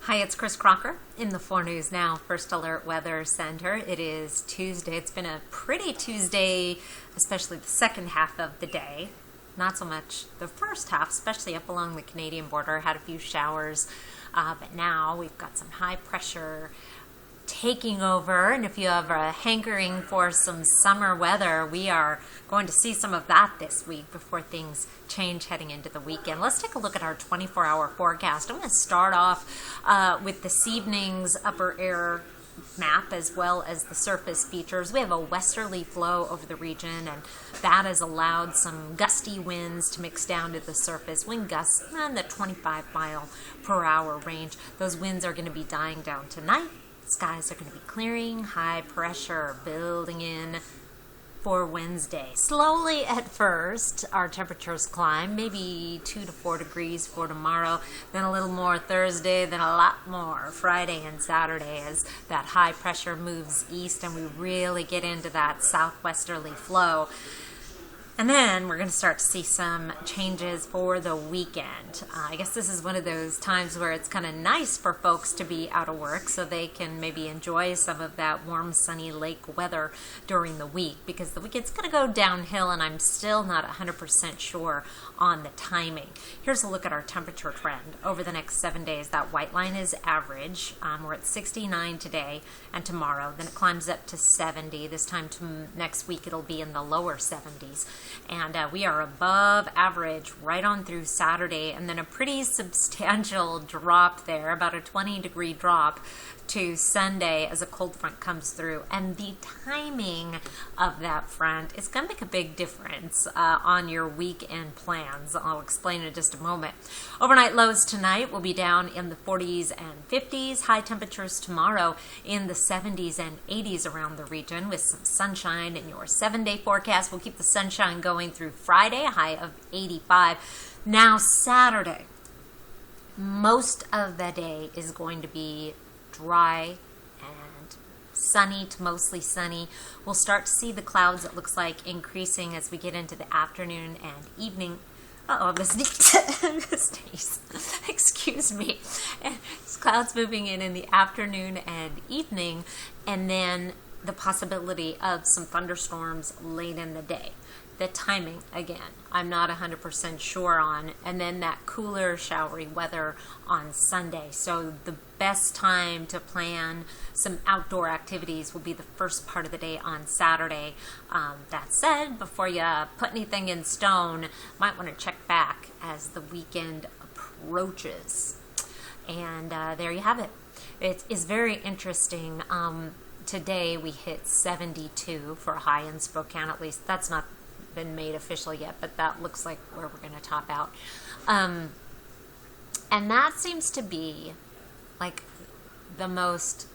Hi, it's Kris Crocker in the 4 News Now First Alert Weather Center. It is Tuesday. It's been a pretty Tuesday, especially the second half of the day. Not so much the first half, especially up along the Canadian border. Had a few showers, but now we've got some high pressure taking over, and if you have a hankering for some summer weather, we are going to see some of that this week before things change heading into the weekend. Let's take a look at our 24-hour forecast. I'm going to start off with this evening's upper air map as well as the surface features. We have a westerly flow over the region, and that has allowed some gusty winds to mix down to the surface. Wind gusts in the 25 mile per hour range. Those winds are going to be dying down tonight. Skies are going to be clearing, high pressure building in for Wednesday. Slowly at first, our temperatures climb, maybe 2 to 4 degrees for tomorrow, then a little more Thursday, then a lot more Friday and Saturday as that high pressure moves east and we really get into that southwesterly flow. And then we're going to start to see some changes for the weekend. I guess this is one of those times where it's kind of nice for folks to be out of work so they can maybe enjoy some of that warm, sunny lake weather during the week, because the weekend's going to go downhill and I'm still not 100% sure on the timing. Here's a look at our temperature trend over the next 7 days. That white line is average. We're at 69 today and tomorrow. Then it climbs up to 70. This time next week it'll be in the lower 70s. And we are above average right on through Saturday, and then a pretty substantial drop there, about a 20-degree drop to Sunday as a cold front comes through. And the timing of that front is going to make a big difference on your weekend plans. I'll explain in just a moment. Overnight lows tonight will be down in the 40s and 50s. High temperatures tomorrow in the 70s and 80s around the region with some sunshine in your 7-day forecast. We'll keep the sunshine going through Friday, a high of 85. Now Saturday, most of the day is going to be dry and sunny to mostly sunny. We'll start to see the clouds, it looks like, increasing as we get into the afternoon and evening. Sneeze. Excuse me. Clouds moving in the afternoon and evening, and then the possibility of some thunderstorms late in the day. The timing, again, I'm not 100% sure on. And then that cooler, showery weather on Sunday. So the best time to plan some outdoor activities will be the first part of the day on Saturday. That said, before you put anything in stone, might want to check back as the weekend approaches. And there you have it. It is very interesting. Today we hit 72 for a high in Spokane, at least. That's not been made official yet, but that looks like where we're going to top out. And that seems to be like the most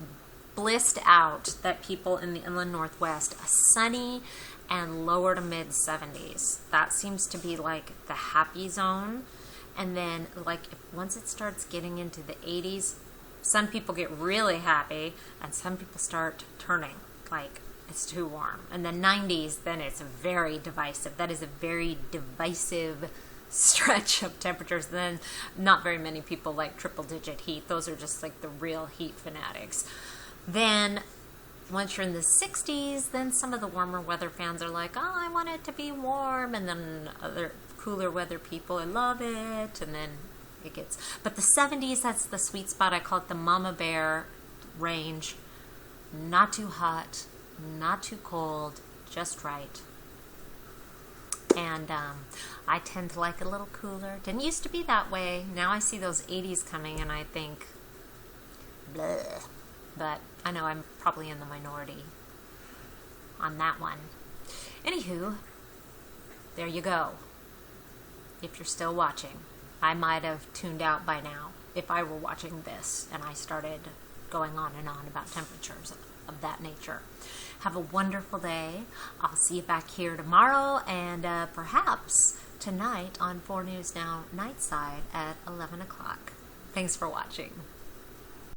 blissed out that people in the inland northwest, a sunny and lower to mid 70s. That seems to be like the happy zone. And then like once it starts getting into the 80s, some people get really happy and some people start turning like it's too warm. And the 90s, then it's very divisive. That is a very divisive stretch of temperatures. Then not very many people like triple-digit heat. Those are just like the real heat fanatics. Then once you're in the 60s, then some of the warmer weather fans are like, oh, I want it to be warm. And then other cooler weather people, I love it. And then it gets... But the 70s, that's the sweet spot. I call it the mama bear range. Not too hot, not too cold, just right. And I tend to like it a little cooler. Didn't used to be that way. Now I see those 80s coming and I think, bleh. But I know I'm probably in the minority on that one. Anywho, there you go. If you're still watching, I might have tuned out by now if I were watching this and I started going on and on about temperatures of that nature. Have a wonderful day. I'll see you back here tomorrow and perhaps tonight on 4 News Now Nightside at 11 o'clock. Thanks for watching.